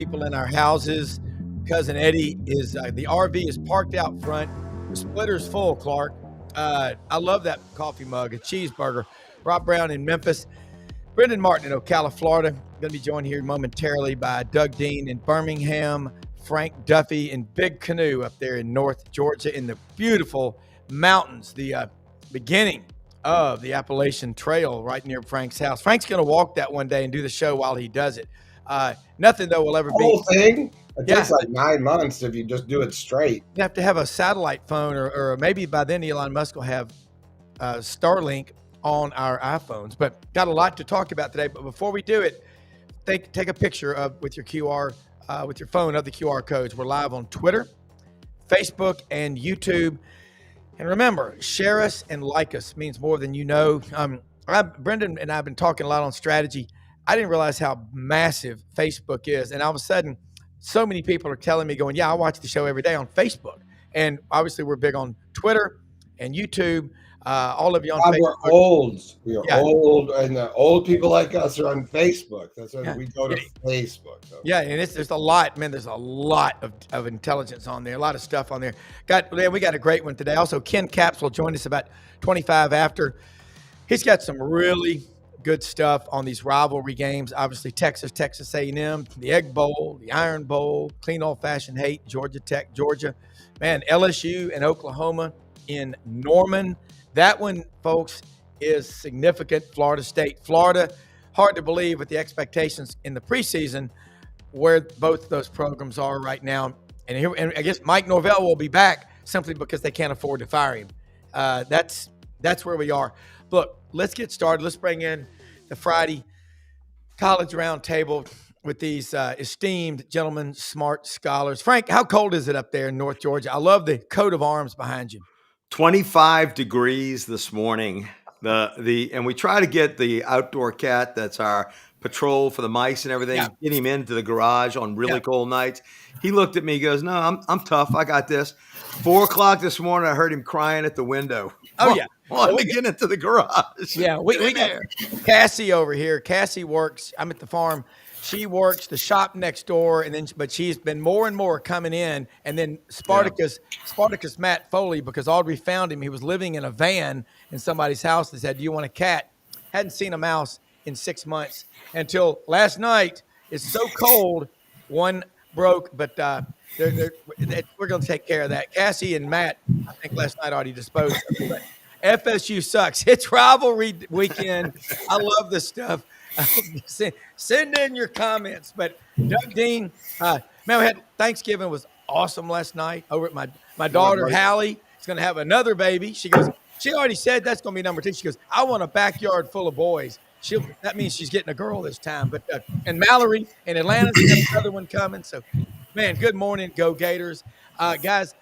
people in our houses. Cousin Eddie is the RV is parked out front. The splitter's full, Clark. I love that coffee mug, a cheeseburger. Rob Browne in Memphis. Brenden Martin in Ocala, Florida. Going to be joined here momentarily by Doug Dean in Birmingham. Frank Duffy in Big Canoe up there in North Georgia in the beautiful mountains. The beginning of the Appalachian Trail right near Frank's house. Frank's going to walk that one day and do the show while he does it. Nothing, though, will ever The be. whole thing? It Yeah. takes like 9 months if you just do it straight. You have to have a satellite phone, or maybe by then Elon Musk will have Starlink on our iPhones. But got a lot to talk about today. But before we do it, take a picture with your QR, with your phone of the QR codes. We're live on Twitter, Facebook, and YouTube. And remember, share us and like us means more than you know. Brenden and I have been talking a lot on strategy. I didn't realize how massive Facebook is. And all of a sudden, so many people are telling me, going, yeah, I watch the show every day on Facebook. And obviously, we're big on Twitter and YouTube. All of you on Facebook. We're old. We are old, and the old people like us are on Facebook. That's why we go to Facebook. So. Yeah, and there's a lot, man. There's a lot of intelligence on there, a lot of stuff on there. We got a great one today. Also, Ken Capps will join us about 25 after. He's got some really good stuff on these rivalry games. Obviously, Texas A&M, the Egg Bowl, the Iron Bowl, clean old-fashioned hate, Georgia Tech, Georgia. Man, LSU and Oklahoma in Norman. That one, folks, is significant. Florida State. Florida, hard to believe with the expectations in the preseason where both of those programs are right now. And I guess Mike Norvell will be back simply because they can't afford to fire him. That's where we are. Look, let's get started. Let's bring in the Friday College Roundtable with these esteemed gentlemen, smart scholars. Frank, how cold is it up there in North Georgia? I love the coat of arms behind you. 25 degrees this morning. And we try to get the outdoor cat that's our patrol for the mice and everything, get him into the garage on really cold nights. He looked at me, he goes, no, I'm tough. I got this. 4 o'clock this morning, I heard him crying at the window. Oh, yeah. Let me get into the garage. Yeah, we got Cassie over here. Cassie works. I'm at the farm. She works the shop next door, but she's been more and more coming in. And then Spartacus Matt Foley, because Audrey found him. He was living in a van in somebody's house. They said, "Do you want a cat?" Hadn't seen a mouse in 6 months until last night. It's so cold, one broke, but we're going to take care of that. Cassie and Matt, I think last night already disposed of it. But FSU sucks. It's rivalry weekend. I love this stuff. Send in your comments. But Doug Dean, man, we had Thanksgiving was awesome last night over at my daughter Hallie is going to have another baby. She already said that's going to be number 2. She goes, I want a backyard full of boys. That means she's getting a girl this time. But and Mallory in Atlanta's got another one coming. So, man, good morning, Go Gators, guys.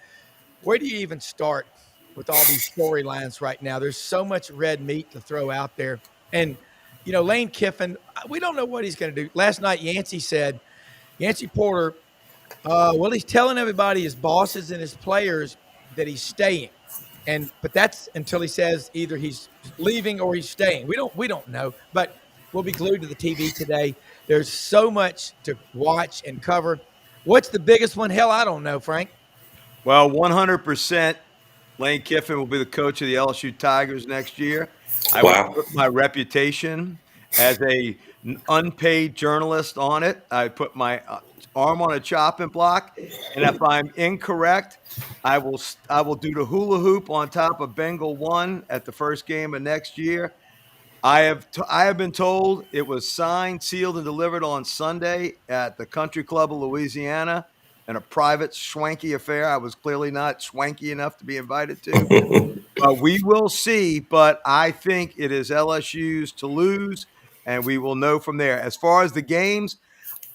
Where do you even start with all these storylines right now? There's so much red meat to throw out there, and Lane Kiffin, we don't know what he's going to do. Last night, Yancey Porter, he's telling everybody, his bosses and his players, that he's staying. But that's until he says either he's leaving or he's staying. We don't know, but we'll be glued to the TV today. There's so much to watch and cover. What's the biggest one? Hell, I don't know, Frank. Well, 100% Lane Kiffin will be the coach of the LSU Tigers next year. I would put my reputation as a unpaid journalist on it. I put my arm on a chopping block, and if I'm incorrect, I will do the hula hoop on top of Bengal 1 at the first game of next year. I have been told it was signed, sealed, and delivered on Sunday at the Country Club of Louisiana in a private swanky affair. I was clearly not swanky enough to be invited to. We will see, but I think it is LSU's to lose, and we will know from there. As far as the games,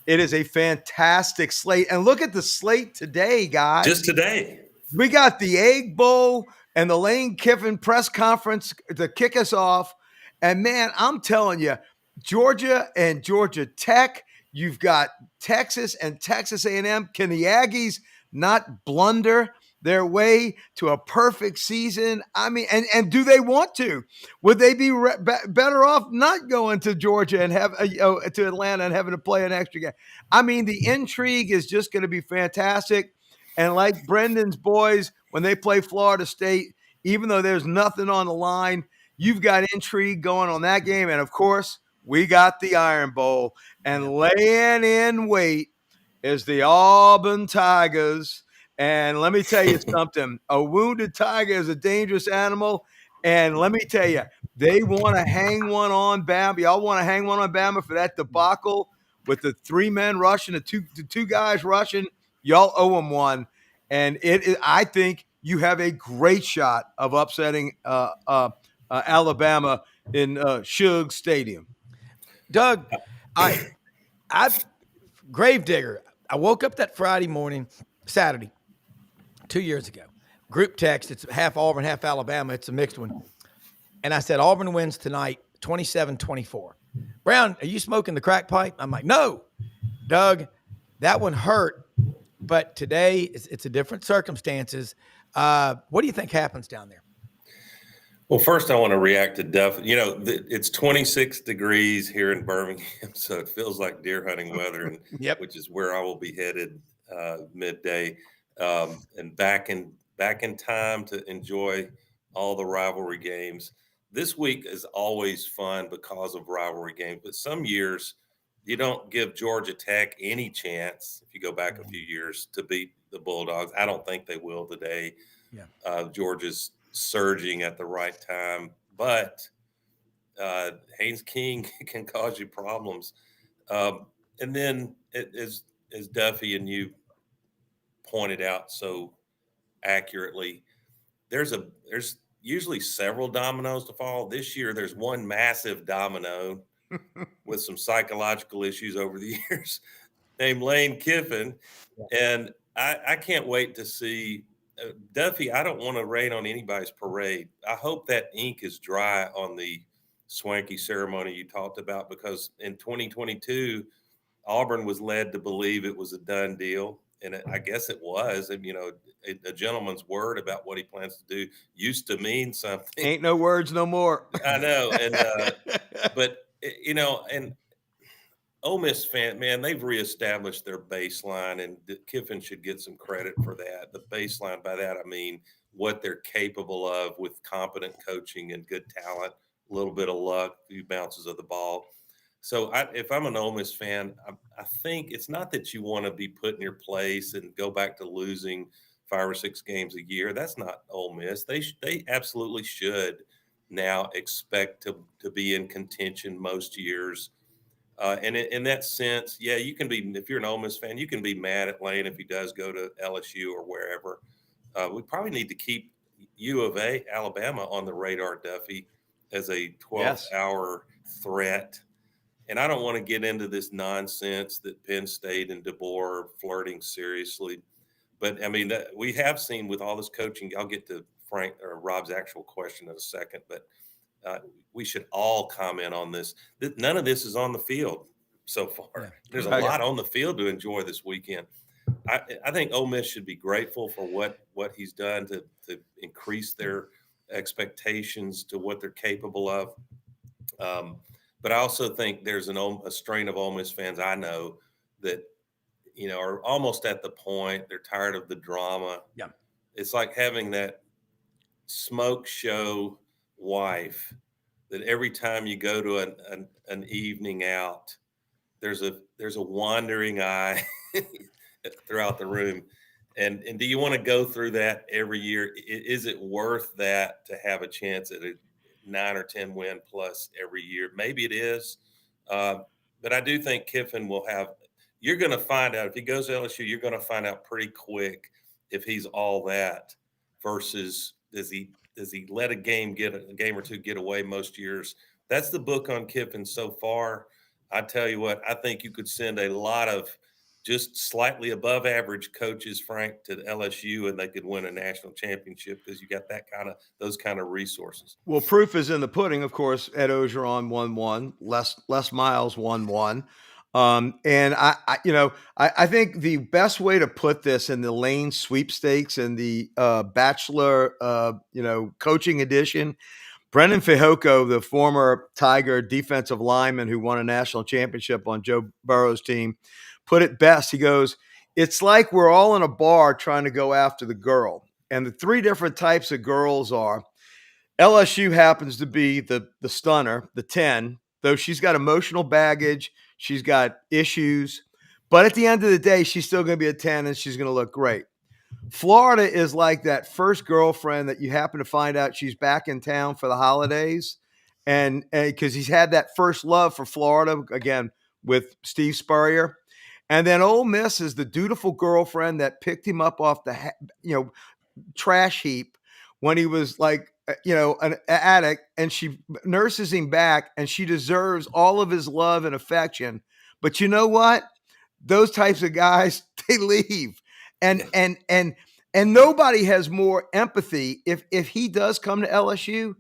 it is a fantastic slate. And look at the slate today, guys. Just today. We got the Egg Bowl and the Lane Kiffin press conference to kick us off. And, man, I'm telling you, Georgia and Georgia Tech, you've got Texas and Texas A&M. Can the Aggies not blunder their way to a perfect season? I mean, and do they want to? Would they be better off not going to Georgia and to Atlanta and having to play an extra game? I mean, the intrigue is just going to be fantastic. And like Brendan's boys, when they play Florida State, even though there's nothing on the line, you've got intrigue going on that game. And of course, we got the Iron Bowl, and laying in wait is the Auburn Tigers. And let me tell you something, a wounded tiger is a dangerous animal. And let me tell you, they want to hang one on Bama. Y'all want to hang one on Bama for that debacle with the 3 men rushing, the two guys rushing. Y'all owe them one. And I think you have a great shot of upsetting Alabama in Shug Stadium. Doug, I Gravedigger. I woke up that Saturday, 2 years ago. Group text. It's half Auburn, half Alabama. It's a mixed one. And I said, Auburn wins tonight, 27-24. Browne, are you smoking the crack pipe? I'm like, no. Doug, that one hurt. But today, it's a different circumstances. What do you think happens down there? Well, first, I want to react to Duff. You know, it's 26 degrees here in Birmingham, so it feels like deer hunting weather, and which is where I will be headed midday, and back in time to enjoy all the rivalry games. This week is always fun because of rivalry games, but some years you don't give Georgia Tech any chance, if you go back a few years, to beat the Bulldogs. I don't think they will today. Yeah. Georgia's surging at the right time, but Haynes King can cause you problems. And then as Duffy and you pointed out so accurately, there's usually several dominoes to fall. This year, there's one massive domino with some psychological issues over the years named Lane Kiffin. And I can't wait to see Duffy. I don't want to rain on anybody's parade. I hope that ink is dry on the swanky ceremony you talked about, because in 2022, Auburn was led to believe it was a done deal. And I guess it was. And, you know, a gentleman's word about what he plans to do used to mean something. Ain't no words no more. I know. And but, you know, and Ole Miss fan, man, they've reestablished their baseline, and Kiffin should get some credit for that. The baseline, by that I mean what they're capable of with competent coaching and good talent, a little bit of luck, a few bounces of the ball. So if I'm an Ole Miss fan, I think it's not that you want to be put in your place and go back to losing 5 or 6 games a year. That's not Ole Miss. They absolutely should now expect to be in contention most years. And in that sense, yeah, you can be, if you're an Ole Miss fan, you can be mad at Lane if he does go to LSU or wherever. We probably need to keep U of A, Alabama, on the radar, Duffy, as a 12-hour threat. And I don't want to get into this nonsense that Penn State and DeBoer are flirting seriously. But, I mean, we have seen with all this coaching, I'll get to Frank or Rob's actual question in a second, but we should all comment on this. None of this is on the field so far. Yeah. There's a lot on the field to enjoy this weekend. I think Ole Miss should be grateful for what he's done to increase their expectations to what they're capable of. But I also think there's a strain of Ole Miss fans I know that, you know, are almost at the point they're tired of the drama. Yeah. It's like having that smoke show wife that every time you go to an evening out, there's a wandering eye throughout the room. And do you want to go through that every year? Is it worth that to have a chance at a 9 or 10 win plus every year? Maybe it is. But I do think Kiffin will have, you're going to find out if he goes to LSU, you're going to find out pretty quick if he's all that versus does he let a game or two get away most years? That's the book on Kiffin so far. I tell you what, I think you could send a lot of just slightly above average coaches, Frank, to LSU, and they could win a national championship because you got those kind of resources. Well, proof is in the pudding, of course. Ed Ogeron 1-1, Les Miles 1-1. And I think the best way to put this in the Lane sweepstakes and the Bachelor, coaching edition, Brenden Fehoko, the former Tiger defensive lineman who won a national championship on Joe Burrow's team, put it best. He goes, "It's like we're all in a bar trying to go after the girl. And the three different types of girls are LSU happens to be the stunner, the 10, though she's got emotional baggage, she's got issues, but at the end of the day, she's still going to be a 10 and she's going to look great. Florida is like that first girlfriend that you happen to find out she's back in town for the holidays, and because he's had that first love for Florida again with Steve Spurrier, and then Ole Miss is the dutiful girlfriend that picked him up off the trash heap when he was like an addict, and she nurses him back, and she deserves all of his love and affection. But you know what? Those types of guys, they leave. And nobody has more empathy if he does come to LSU.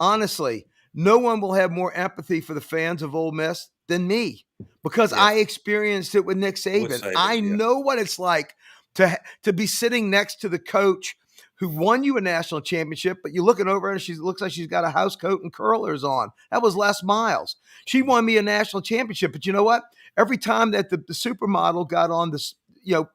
Honestly, no one will have more empathy for the fans of Ole Miss than me, because I experienced it with Nick Saban. I know what it's like to be sitting next to the coach who won you a national championship, but you're looking over and she looks like she's got a house coat and curlers on. That was Les Miles. She won me a national championship, but you know what? Every time that the supermodel got on this,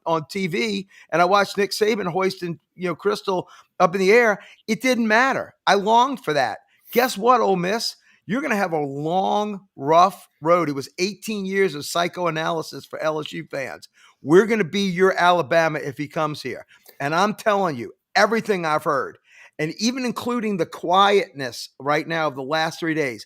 on TV, and I watched Nick Saban hoisting, Crystal up in the air, it didn't matter. I longed for that. Guess what, Ole Miss? You're going to have a long, rough road. It was 18 years of psychoanalysis for LSU fans. We're going to be your Alabama if he comes here. And I'm telling you, everything I've heard, and even including the quietness right now of the last 3 days,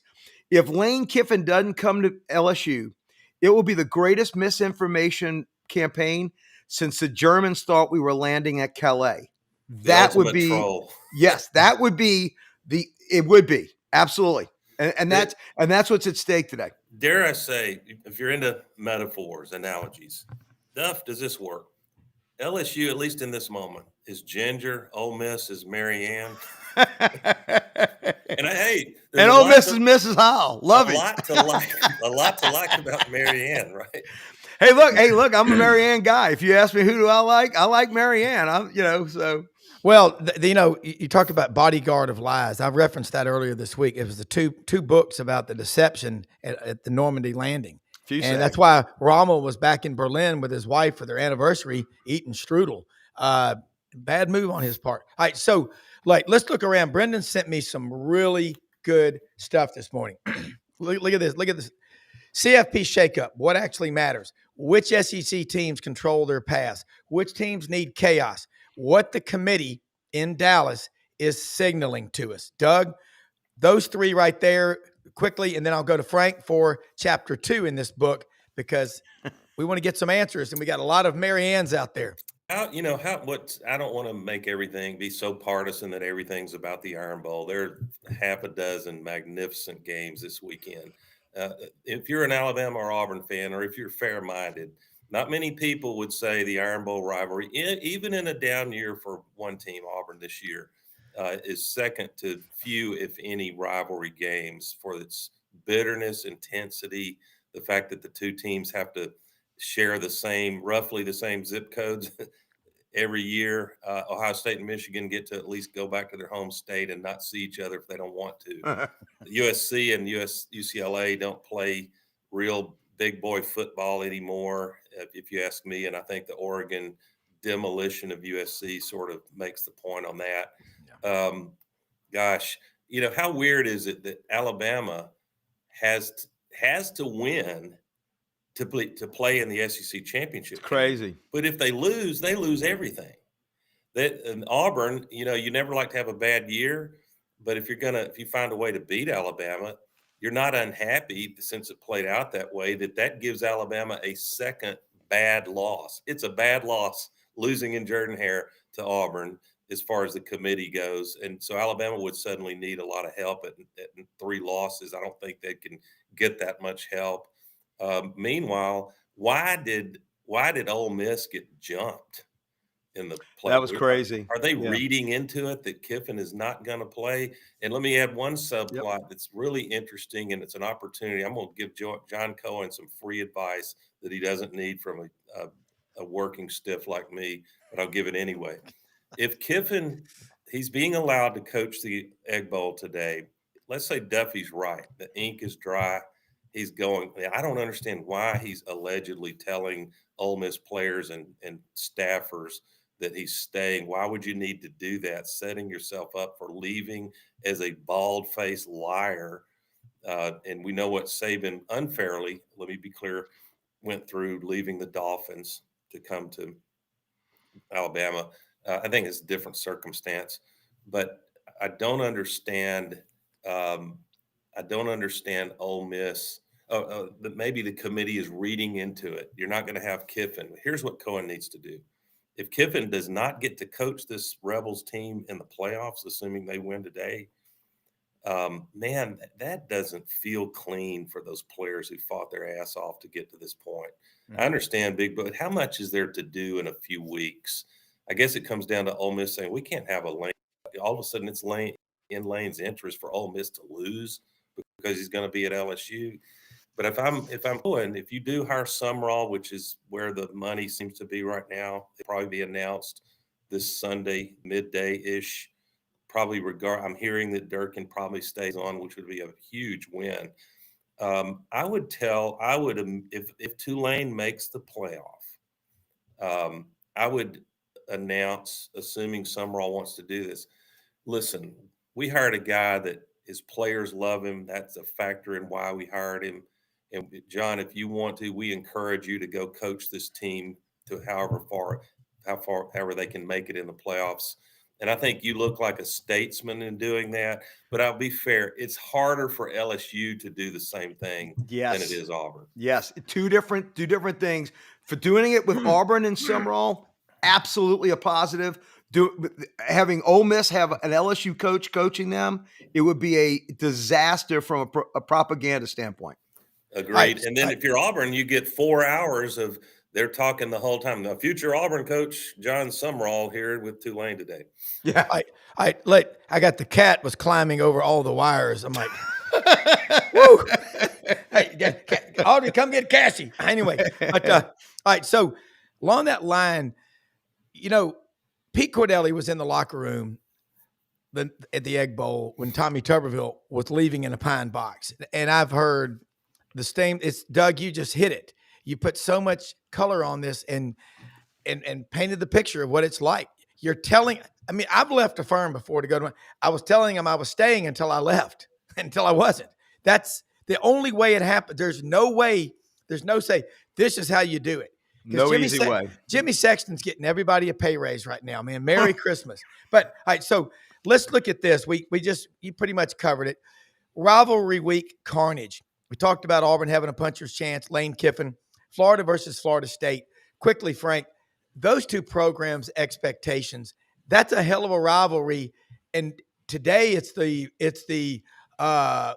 if Lane Kiffin doesn't come to LSU, it will be the greatest misinformation campaign since the Germans thought we were landing at Calais. That would be troll. Yes, that would be it would be absolutely. And that's what's at stake today. Dare I say, if you're into metaphors, analogies, Duff, does this work? LSU, at least in this moment, is Ginger. Ole Miss is Marianne. And Ole Miss is Mrs. Howell. Love it. A lot to like about Marianne, right? Hey, look, I'm a Marianne guy. If you ask me who do I like Marianne. So. Well, you talked about Bodyguard of Lies. I referenced that earlier this week. It was the two books about the deception at the Normandy landing. And that's why Rommel was back in Berlin with his wife for their anniversary eating strudel. Bad move on his part. All right, so let's look around. Brenden sent me some really good stuff this morning. Look at this. Look at this. CFP Shakeup. What actually matters? Which SEC teams control their paths? Which teams need chaos? What the committee in Dallas is signaling to us. Doug, those three right there quickly, and then I'll go to Frank for chapter 2 in this book, because we want to get some answers, and we got a lot of Mariannes out there. I don't want to make everything be so partisan that everything's about the Iron Bowl. There are half a dozen magnificent games this weekend. If you're an Alabama or Auburn fan, or if you're fair-minded, not many people would say the Iron Bowl rivalry, even in a down year for one team, Auburn this year, is second to few, if any, rivalry games for its bitterness, intensity, the fact that the two teams have to share roughly the same zip codes every year. Ohio State and Michigan get to at least go back to their home state and not see each other if they don't want to. USC and UCLA don't play real big boy football anymore, if you ask me. And I think the Oregon demolition of USC sort of makes the point on that. Yeah. Gosh, how weird is it that Alabama has to win to play in the SEC championship? It's crazy. But if they lose everything. In Auburn, you never like to have a bad year, but if you find a way to beat Alabama, you're not unhappy, since it played out that way, that gives Alabama a second bad loss. It's a bad loss losing in Jordan-Hare to Auburn as far as the committee goes. And so Alabama would suddenly need a lot of help at 3 losses. I don't think they can get that much help. Meanwhile, why did Ole Miss get jumped in the play. That was crazy. Are they reading into it that Kiffin is not going to play? And let me add one subplot that's really interesting, and it's an opportunity. I'm going to give John Cohen some free advice that he doesn't need from a working stiff like me, but I'll give it anyway. If Kiffin, he's being allowed to coach the Egg Bowl today. Let's say Duffy's right. The ink is dry. He's going. I don't understand why he's allegedly telling Ole Miss players and staffers that he's staying. Why would you need to do that? Setting yourself up for leaving as a bald-faced liar. And we know what Saban unfairly, let me be clear, went through leaving the Dolphins to come to Alabama. I think it's a different circumstance, but I don't understand. I don't understand Ole Miss. Maybe the committee is reading into it. You're not going to have Kiffin. Here's what Cohen needs to do. If Kiffin does not get to coach this Rebels team in the playoffs, assuming they win today, man, that doesn't feel clean for those players who fought their ass off to get to this point. I understand, Big, but how much is there to do in a few weeks? I guess it comes down to Ole Miss saying we can't have a lane. All of a sudden, it's in Lane's interest for Ole Miss to lose because he's going to be at LSU. But if you do hire Sumrall, which is where the money seems to be right now, it'll probably be announced this Sunday midday-ish. Probably I'm hearing that Durkin probably stays on, which would be a huge win. If Tulane makes the playoff, I would announce, assuming Sumrall wants to do this. Listen, we hired a guy that his players love him. That's a factor in why we hired him. And John, if you want to, we encourage you to go coach this team to however they can make it in the playoffs. And I think you look like a statesman in doing that. But I'll be fair, it's harder for LSU to do the same thing than it is Auburn. Yes, two different things. For doing it with Auburn and Sumrall, absolutely a positive. Having Ole Miss have an LSU coach coaching them, it would be a disaster from a propaganda standpoint. Agreed. And then if you're Auburn, you get 4 hours of they're talking the whole time. The future Auburn coach, John Sumrall, here with Tulane today. Yeah. I got the cat was climbing over all the wires. I'm like, woo. Hey, Audrey, come get Cassie. Anyway, but all right. So along that line, Pete Cordelli was in the locker room at the Egg Bowl when Tommy Tuberville was leaving in a pine box. And I've heard the same. It's Doug, you just hit it. You put so much color on this and painted the picture of what it's like. You're telling, I've left a firm before to go to, I was telling them I was staying until I left, until I wasn't. That's the only way it happened. There's no say, this is how you do it. No easy way. Jimmy Sexton's getting everybody a pay raise right now, man. Merry Christmas. But all right, so let's look at this. You pretty much covered it. Rivalry week carnage. We talked about Auburn having a puncher's chance, Lane Kiffin, Florida versus Florida State. Quickly, Frank, those two programs' expectations, that's a hell of a rivalry. And today it's the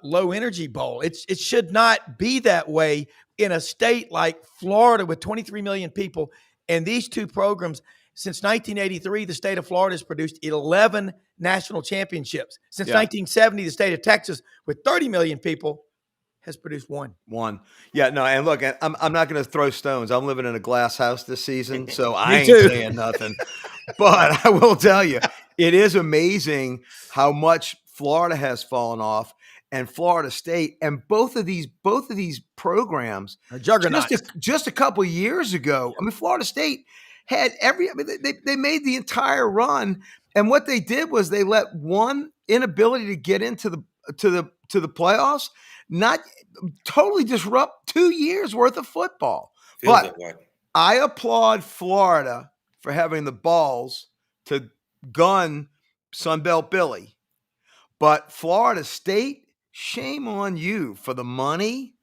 low energy bowl. It should not be that way in a state like Florida with 23 million people. And these two programs, since 1983, the state of Florida has produced 11 national championships. Since 1970, the state of Texas with 30 million people has produced one. Yeah, no, and look, I'm not going to throw stones. I'm living in a glass house this season, so I ain't too. saying nothing. But I will tell you, it is amazing how much Florida has fallen off, and Florida State, and both of these programs are juggernauts. Just a couple of years ago, Florida State had they made the entire run, and what they did was they let one inability to get into the playoffs not totally disrupt 2 years worth of football. But I applaud Florida for having the balls to gun Sunbelt Billy. But Florida State, shame on you for the money.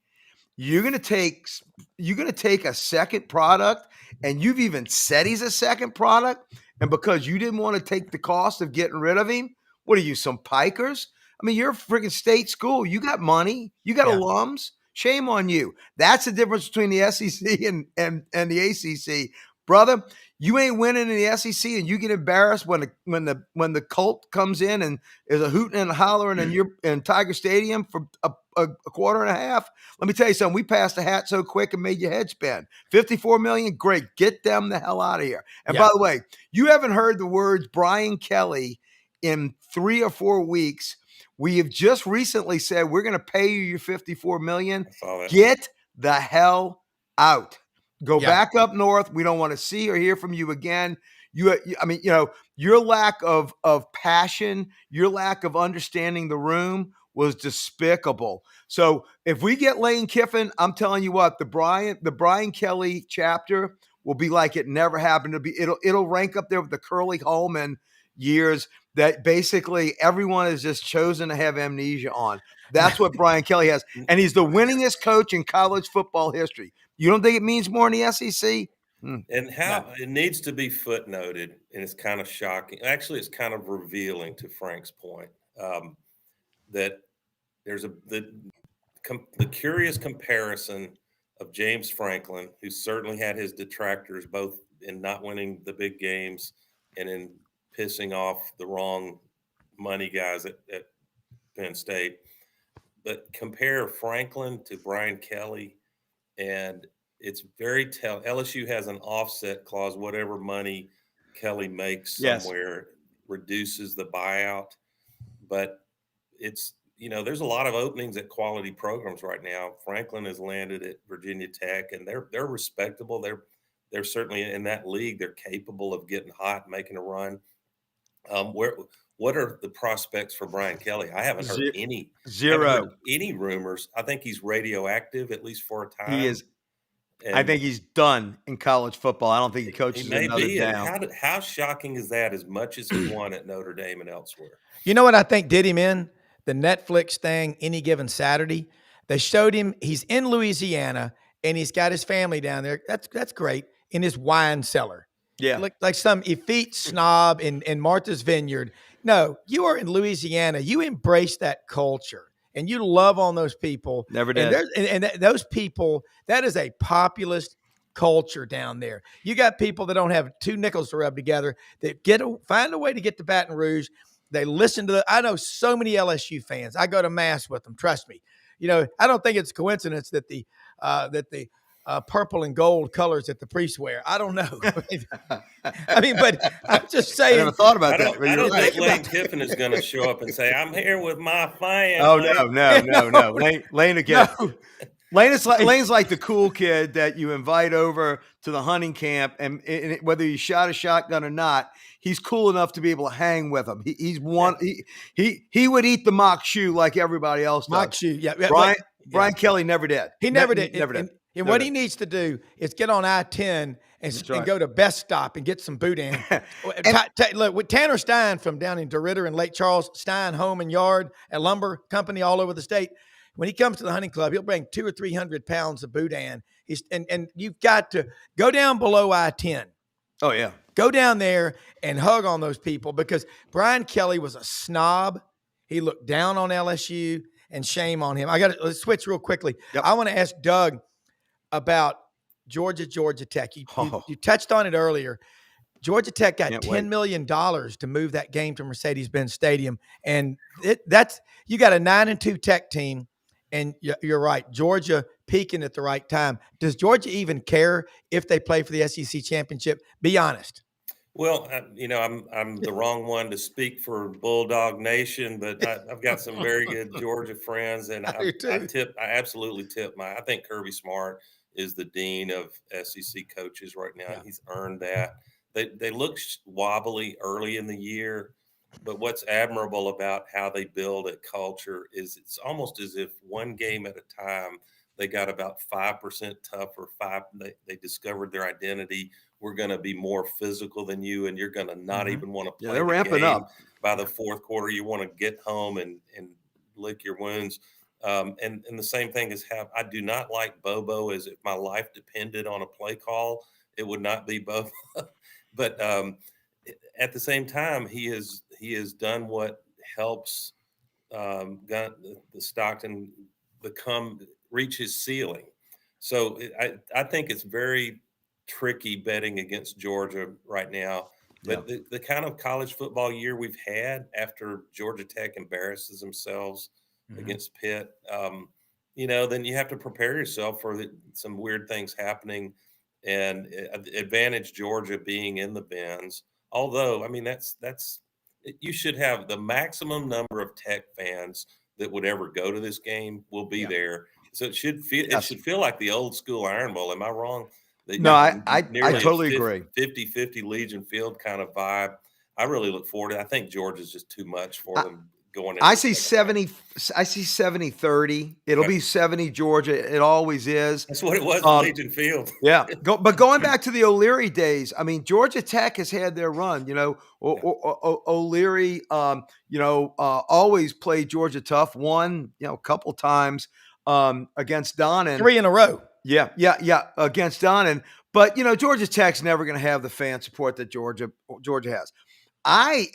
You're going to take a second product, and you've even said he's a second product, and because you didn't want to take the cost of getting rid of him, what are you, some pikers? You're a freaking state school. You got money. You got alums. Shame on you. That's the difference between the SEC and the ACC. brother, you ain't winning in the SEC, and you get embarrassed when the Colt comes in and is a hooting and hollering and you're in Tiger Stadium for a quarter and a half. Let me tell you something. We passed the hat so quick and made your head spin. 54 million, great. Get them the hell out of here. And by the way, you haven't heard the words Brian Kelly in 3 or 4 weeks. We have just recently said we're going to pay you your 54 million. Get the hell out. Go back up north. We don't want to see or hear from you again. Your lack of passion, your lack of understanding the room was despicable. So if we get Lane Kiffin, I'm telling you what, the Brian Kelly chapter will be like it never happened to be. It'll rank up there with the Curly Holman years that basically everyone is just chosen to have amnesia on. That's what Brian Kelly has. And he's the winningest coach in college football history. You don't think it means more in the SEC? And how it needs to be footnoted, and it's kind of shocking. Actually, it's kind of revealing to Frank's point that there's the curious comparison of James Franklin, who certainly had his detractors both in not winning the big games and in pissing off the wrong money guys at Penn State. But compare Franklin to Brian Kelly, and it's very LSU has an offset clause. Whatever money Kelly makes somewhere reduces the buyout. But it's, there's a lot of openings at quality programs right now. Franklin has landed at Virginia Tech, and they're respectable. They're certainly in that league. They're capable of getting hot, and making a run. What are the prospects for Brian Kelly? I haven't heard any. Zero. Haven't heard any rumors. I think he's radioactive, at least for a time. He is. And I think he's done in college football. I don't think he coaches another down. How shocking is that? As much as he won at Notre Dame and elsewhere. You know what I think did him in? The Netflix thing, Any Given Saturday. They showed him he's in Louisiana and he's got his family down there. That's great. In his wine cellar. Yeah. Like some effete snob in Martha's Vineyard. No, you are in Louisiana. You embrace that culture and you love on those people. Never did. And those people, that is a populist culture down there. You got people that don't have 2 nickels to rub together that find a way to get to Baton Rouge. They listen to I know so many LSU fans. I go to mass with them. Trust me. I don't think it's a coincidence that the purple and gold colors that the priests wear. I don't know. I mean, but I'm just saying. I never thought about that. I don't think Lane Kiffin is going to show up and say, "I'm here with my fans." Oh no. Lane again. No. Lane's like the cool kid that you invite over to the hunting camp, and whether you shot a shotgun or not, he's cool enough to be able to hang with him. He would eat the mock shoe like everybody else does. Mock shoe, yeah. Brian Kelly never did. He never did. And what he needs to do is get on I-10 and go to Best Stop and get some boudin. Look, with Tanner Stein from down in DeRidder and Lake Charles, Stein Home and Yard, a lumber company all over the state. When he comes to the hunting club, he'll bring 200 or 300 pounds of boudin. And you've got to go down below I-10. Oh, yeah. Go down there and hug on those people because Brian Kelly was a snob. He looked down on LSU, and shame on him. Let's switch real quickly. Yep. I want to ask Doug about Georgia Tech. You touched on it earlier. Georgia Tech got $10 million to move that game to Mercedes-Benz Stadium. And you got a 9-2 Tech team. And you're right, Georgia peaking at the right time. Does Georgia even care if they play for the SEC championship? Be honest. Well, I'm the wrong one to speak for Bulldog Nation, but I've got some very good Georgia friends, and I absolutely tip I think Kirby Smart is the dean of SEC coaches right now. Yeah. He's earned that. They look wobbly early in the year. But what's admirable about how they build a culture is it's almost as if one game at a time, they got about 5% tougher. They discovered their identity. We're going to be more physical than you, and you're going to not even want to play. They're ramping up. By the fourth quarter, you want to get home and lick your wounds. And the same thing is I do not like Bobo. As if my life depended on a play call, it would not be Bobo. But at the same time, he has done what helps the Stockton reach his ceiling. So I think it's very tricky betting against Georgia right now. But the kind of college football year we've had after Georgia Tech embarrasses themselves against Pitt, then you have to prepare yourself for some weird things happening, and advantage Georgia being in the bins. Although, I mean, that's you should have the maximum number of Tech fans that would ever go to this game will be there. So it should feel like the old school Iron Bowl. Am I wrong? No, I totally agree. 50-50 Legion Field kind of vibe. I really look forward to it. I think Georgia's just too much for them going in. I see 70-30. It'll be 70 Georgia. It always is. That's what it was in Legion Field. Yeah. But going back to the O'Leary days, I mean, Georgia Tech has had their run, O'Leary, always played Georgia tough, won, a couple times against Donnan. 3 in a row. Yeah, against Donnan. But, Georgia Tech's never going to have the fan support that Georgia has. And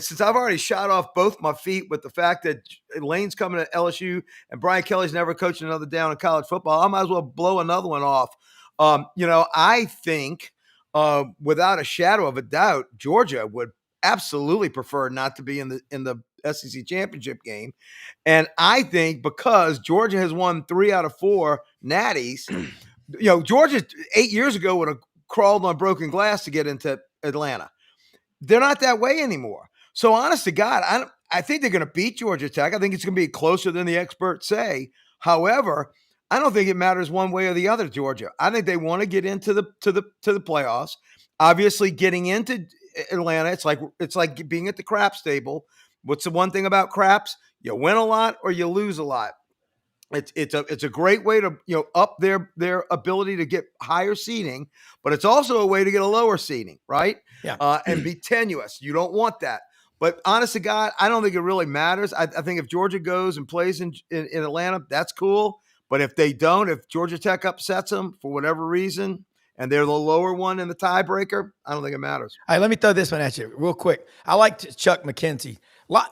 since I've already shot off both my feet with the fact that Lane's coming to LSU and Brian Kelly's never coached another down in college football, I might as well blow another one off. I think without a shadow of a doubt, Georgia would absolutely prefer not to be in the SEC championship game. And I think because Georgia has won 3 out of 4 natties, Georgia 8 years ago would have crawled on broken glass to get into Atlanta. They're not that way anymore. So honest to God, I think they're going to beat Georgia Tech. I think it's going to be closer than the experts say. However, I don't think it matters one way or the other, Georgia. I think they want to get into the playoffs. Obviously, getting into Atlanta, it's like being at the craps table. What's the one thing about craps? You win a lot or you lose a lot. It's a great way to up their ability to get higher seeding, but it's also a way to get a lower seeding, right? Yeah. And be tenuous. You don't want that. But honest to God, I don't think it really matters. I think if Georgia goes and plays in Atlanta, that's cool. But if they don't, if Georgia Tech upsets them for whatever reason, and they're the lower one in the tiebreaker, I don't think it matters. All right, let me throw this one at you real quick. I like Chuck McKenzie.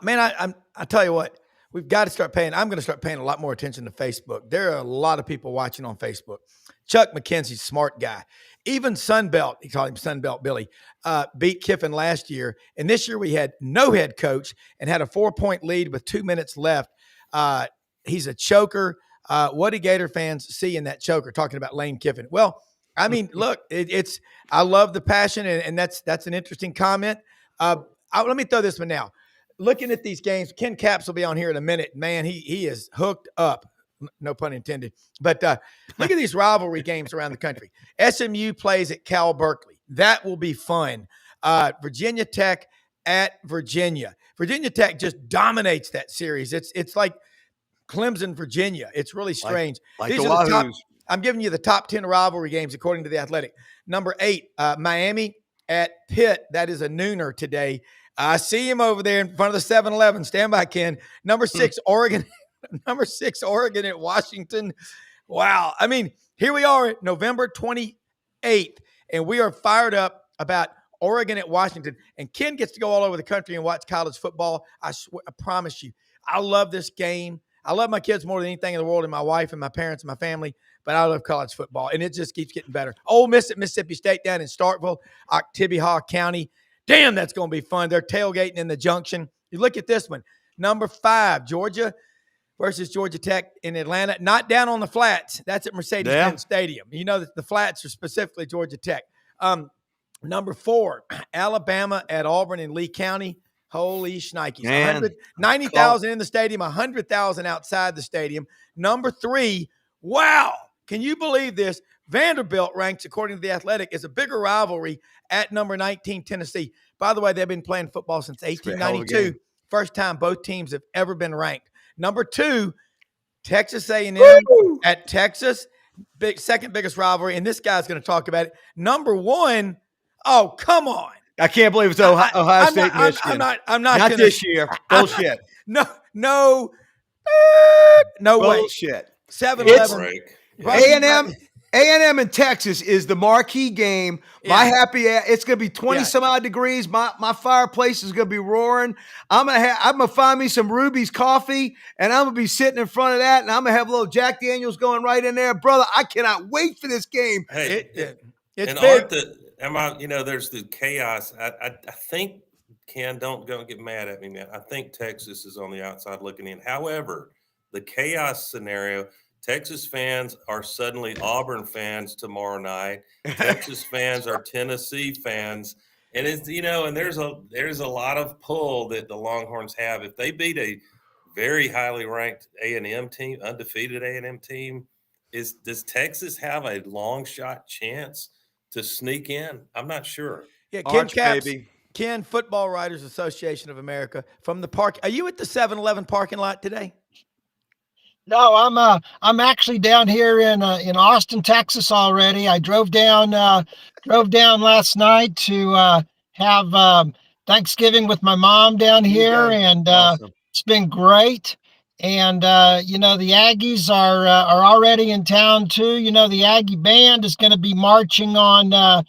Man, I tell you what. We've got to start paying. I'm going to start paying a lot more attention to Facebook. There are a lot of people watching on Facebook. Chuck McKenzie's a smart guy. Even Sunbelt, he called him Sunbelt Billy, beat Kiffin last year. And this year we had no head coach and had a 4-point lead with 2 minutes left. He's a choker. What do Gator fans see in that choker? Talking about Lane Kiffin. Well, I mean, look, I love the passion, and that's an interesting comment. Let me throw this one now. Looking at these games, Ken Capps will be on here in a minute. Man, he is hooked up. No pun intended. But look at these rivalry games around the country. SMU plays at Cal Berkeley. That will be fun. Virginia Tech at Virginia. Virginia Tech just dominates that series. It's like Clemson, Virginia. It's really strange. These are the top. I'm giving you the top 10 rivalry games according to The Athletic. Number 8, Miami at Pitt. That is a nooner today. I see him over there in front of the 7-Eleven. Stand by, Ken. Number 6, Oregon. Number 6, Oregon at Washington. Wow. I mean, here we are, November 28th, and we are fired up about Oregon at Washington. And Ken gets to go all over the country and watch college football. I promise you. I love this game. I love my kids more than anything in the world, and my wife and my parents and my family, but I love college football, and it just keeps getting better. Ole Miss at Mississippi State down in Starkville, Oktibbeha County. Damn, that's going to be fun. They're tailgating in the Junction. You look at this one. Number 5, Georgia versus Georgia Tech in Atlanta. Not down on the flats. That's at Mercedes-Benz Stadium. You know that the flats are specifically Georgia Tech. Number 4, Alabama at Auburn in Lee County. Holy shnikes. 90,000 in the stadium, 100,000 outside the stadium. Number 3, wow. Can you believe this? Vanderbilt ranks, according to The Athletic, as a bigger rivalry at number 19, Tennessee. By the way, they've been playing football since 1892. First time both teams have ever been ranked. Number 2, Texas A&M at Texas. Second biggest rivalry, and this guy's going to talk about it. Number 1, oh, come on. I can't believe it's Ohio State, Michigan. I'm not gonna, this year. Bullshit. No way. Bullshit. 7-11. A&M in Texas is the marquee game. My it's going to be 20 some odd degrees. My fireplace is going to be roaring. I'm going to find me some Ruby's coffee, and I'm going to be sitting in front of that, and I'm going to have a little Jack Daniels going right in there. Brother, I cannot wait for this game. Hey, It's and big. there's the chaos. I think, Ken, don't get mad at me, man. I think Texas is on the outside looking in. However, the chaos scenario, Texas fans are suddenly Auburn fans tomorrow night. Texas fans are Tennessee fans. And it's, and there's a lot of pull that the Longhorns have. If they beat a very highly ranked A&M team, undefeated A&M team, does Texas have a long shot chance to sneak in? I'm not sure. Yeah, Ken Arch, Caps, baby. Ken, Football Writers Association of America, from the park. Are you at the 7-Eleven parking lot today? No, I'm actually down here in Austin, Texas already. I drove down last night to have Thanksgiving with my mom down here, and Awesome. it's been great. And the Aggies are already in town too. The Aggie band is going to be marching on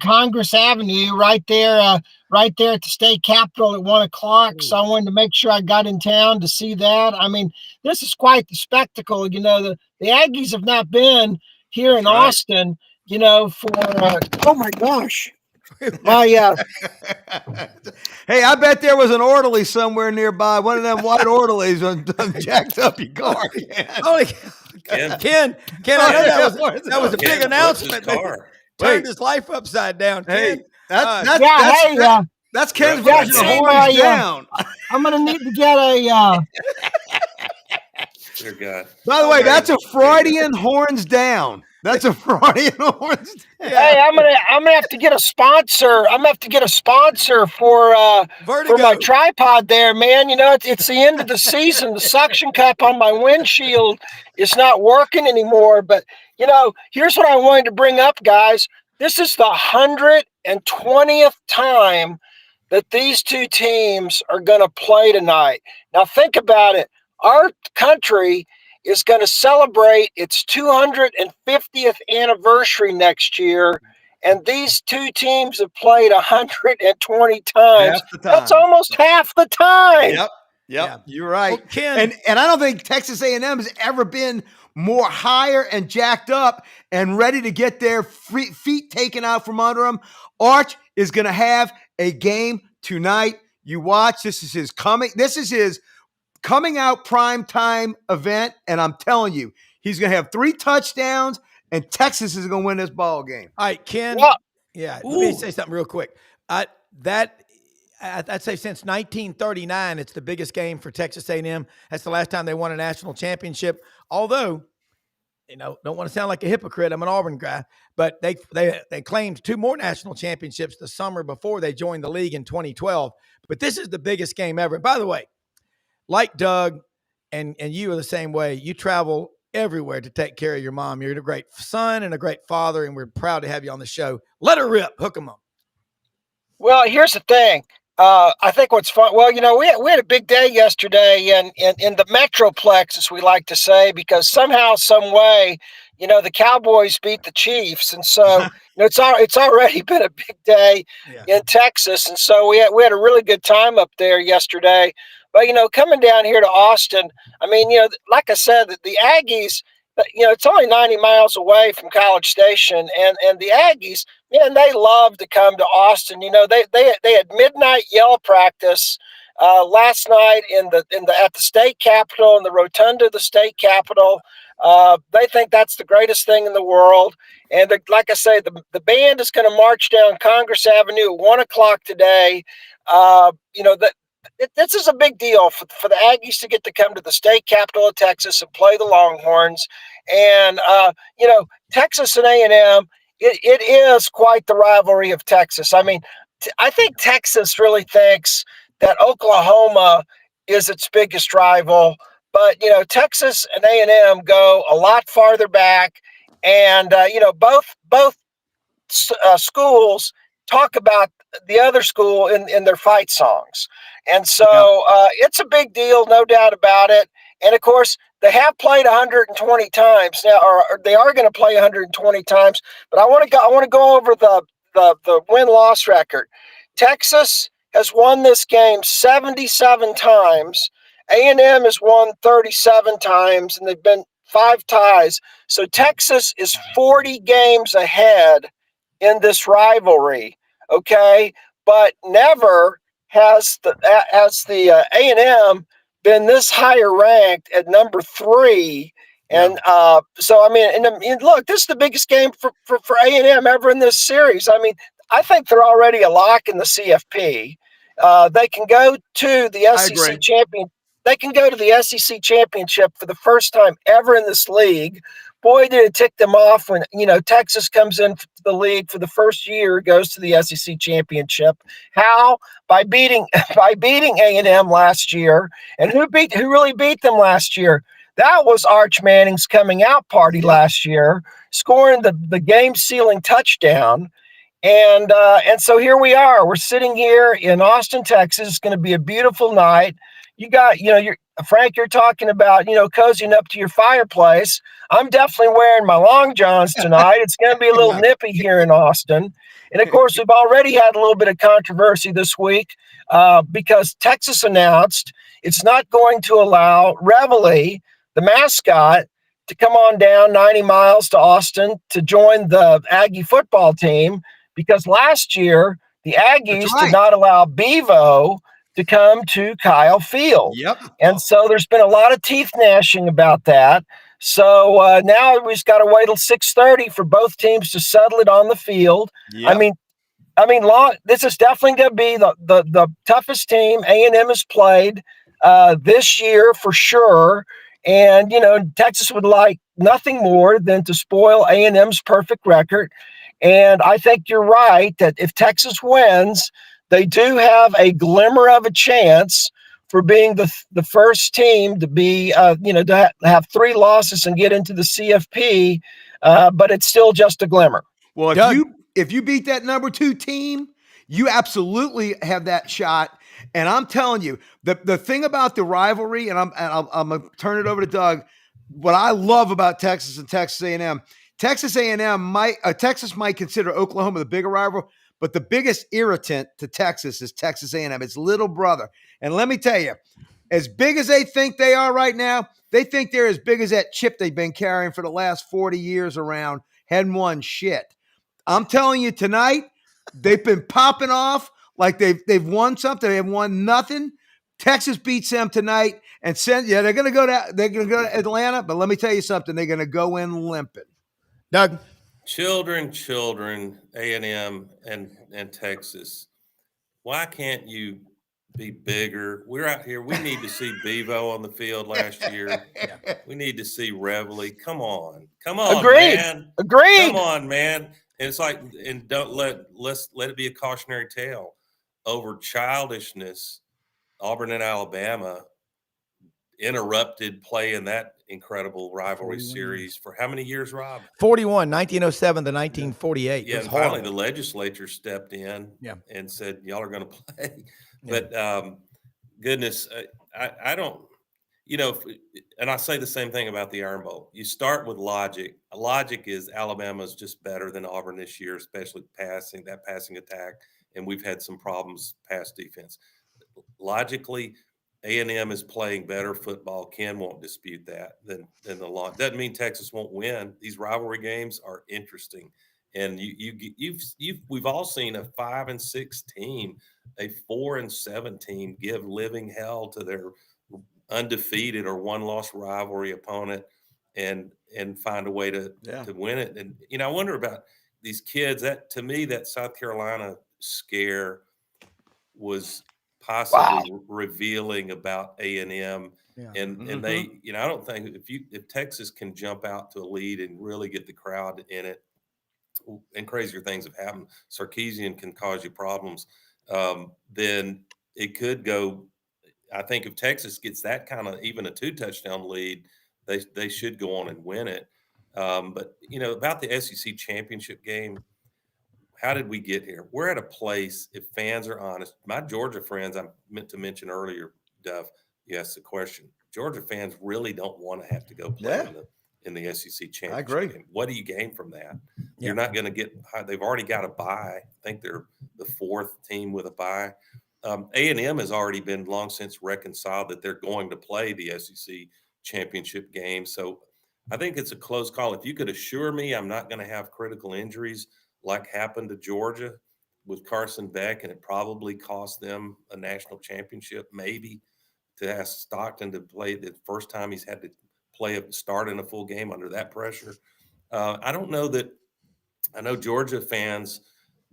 Congress Avenue right there at the state capitol at 1:00. So I wanted to make sure I got in town to see that. I mean, this is quite the spectacle. The Aggies have not been here in Austin, for oh my gosh. Hey, I bet there was an orderly somewhere nearby. One of them white orderlies jacked up your car. Ken, I know that was a big announcement. Turned his life upside down. Hey, Ken, that's Ken's version version of of horns down. I'm gonna need to get a. Dear God. By the way, that's a Freudian horns down. That's a Freudian horns down. Hey, I'm gonna have to get a sponsor. I'm gonna have to get a sponsor for my tripod there, man. It's the end of the season. The suction cup on my windshield is not working anymore. But here's what I wanted to bring up, guys. This is the 120th time that these two teams are going to play tonight. Now think about it. Our country is going to celebrate its 250th anniversary next year, and these two teams have played 120 times. That's almost half the time. Yep, yeah. You're right. Well, Ken, and I don't think Texas A&M has ever been more higher and jacked up and ready to get their feet taken out from under them. Arch is going to have a game tonight. You watch. This is his coming out prime time event, and I'm telling you, he's going to have 3 touchdowns, and Texas is going to win this ball game. All right, Ken. Yeah, let me say something real quick. I'd say since 1939, it's the biggest game for Texas A&M. That's the last time they won a national championship. Although, don't want to sound like a hypocrite. I'm an Auburn guy, but they claimed 2 more national championships the summer before they joined the league in 2012. But this is the biggest game ever. And by the way, like Doug and you are the same way. You travel everywhere to take care of your mom. You're a great son and a great father, and we're proud to have you on the show. Let her rip. Hook 'em up. Well, here's the thing. I think what's fun. Well, we had a big day yesterday in the Metroplex, as we like to say, because somehow, some way, the Cowboys beat the Chiefs, and so it's already been a big day in Texas, and so we had a really good time up there yesterday. But coming down here to Austin, I mean, like I said, the Aggies. It's only 90 miles away from College Station, and the Aggies, man, they love to come to Austin. They had midnight yell practice last night at the state capitol, in the rotunda of the state capitol. They think that's the greatest thing in the world. And like I say, the band is going to march down Congress Avenue at 1:00 today. This is a big deal for the Aggies to get to come to the state capital of Texas and play the Longhorns. And, Texas and A&M, it is quite the rivalry of Texas. I mean, I think Texas really thinks that Oklahoma is its biggest rival. But, Texas and A&M go a lot farther back. And, both schools talk about the other school in their fight songs. And so it's a big deal, no doubt about it. And of course, they have played 120 times now, or they are going to play 120 times. But I want to go over the win-loss record. Texas has won this game 77 times. A&M has won 37 times, and they've been 5 ties. So Texas is 40 games ahead in this rivalry. Okay, but never has the A&M been this higher ranked at number 3. And so, I mean, and look, this is the biggest game for A&M ever in this series. I mean, I think they're already a lock in the CFP. They can go to the SEC champion. They can go to the SEC championship for the first time ever in this league. Boy, did it tick them off when, Texas comes into the league for the first year, goes to the SEC championship. How? By beating A&M last year. And who really beat them last year? That was Arch Manning's coming out party last year, scoring the game sealing touchdown. And so here we are. We're sitting here in Austin, Texas. It's going to be a beautiful night. You got, Frank, you're talking about, cozying up to your fireplace. I'm definitely wearing my long johns tonight. It's going to be a little nippy here in Austin. And of course, we've already had a little bit of controversy this week because Texas announced it's not going to allow Rivalry, the mascot, to come on down 90 miles to Austin to join the Aggie football team, because last year the Aggies did not allow Bevo to come to Kyle Field. Yep. And so there's been a lot of teeth gnashing about that. So now we've got to wait till 6:30 for both teams to settle it on the field. Yep. I mean, this is definitely going to be the toughest team A&M has played this year for sure. And, Texas would like nothing more than to spoil A&M's perfect record. And I think you're right that if Texas wins, they do have a glimmer of a chance for being the first team to be, to have 3 losses and get into the CFP. But it's still just a glimmer. Well, if you beat that number 2 team, you absolutely have that shot. And I'm telling you, the thing about the rivalry, and I'm going to turn it over to Doug. What I love about Texas and Texas A&M, Texas might consider Oklahoma the bigger rival, but the biggest irritant to Texas is Texas A&M. It's little brother. And let me tell you, as big as they think they are right now, they think they're as big as that chip they've been carrying for the last 40 years around, hadn't won shit. I'm telling you tonight, they've been popping off like they've won something. They have won nothing. Texas beats them tonight and they're going to go to Atlanta, but let me tell you something, they're going to go in limping. Doug. Children, A&M and Texas. Why can't you be bigger? We're out here. We need to see Bevo on the field last year. Yeah. We need to see Rivalry. Come on, Agreed. Man. Agreed. Come on, man. And it's like, and let's let it be a cautionary tale over childishness. Auburn and Alabama interrupted play in that incredible rivalry series for how many years, Rob? 41, 1907 to 1948. Yeah, and finally the legislature stepped in and said, y'all are going to play. Yeah. But goodness, I don't, and I say the same thing about the Iron Bowl. You start with logic. Logic is Alabama's just better than Auburn this year, especially passing attack. And we've had some problems pass defense. Logically, A&M is playing better football. Ken won't dispute that than the law. Doesn't mean Texas won't win. These rivalry games are interesting, and we've all seen a 5-6 team, a 4-7 team give living hell to their undefeated or one-loss rivalry opponent, and find a way to win it. And I wonder about these kids. That to me, that South Carolina scare was possibly revealing about A&M, and they, I don't think if Texas can jump out to a lead and really get the crowd in it, and crazier things have happened. Sarkisian can cause you problems. Then it could go. I think if Texas gets that kind of even a 2-touchdown lead, they should go on and win it. But about the SEC championship game. How did we get here? We're at a place, if fans are honest, my Georgia friends, I meant to mention earlier, Duff, you asked the question. Georgia fans really don't want to have to go play in the SEC championship. I agree. game. What do you gain from that? Yeah. You're not going to get – they've already got a bye. I think they're the 4th team with a bye. A&M has already been long since reconciled that they're going to play the SEC championship game. So I think it's a close call. If you could assure me I'm not going to have critical injuries – like happened to Georgia with Carson Beck, and it probably cost them a national championship, maybe, to ask Stockton to play the first time he's had to start in a full game under that pressure. I don't know that. I know Georgia fans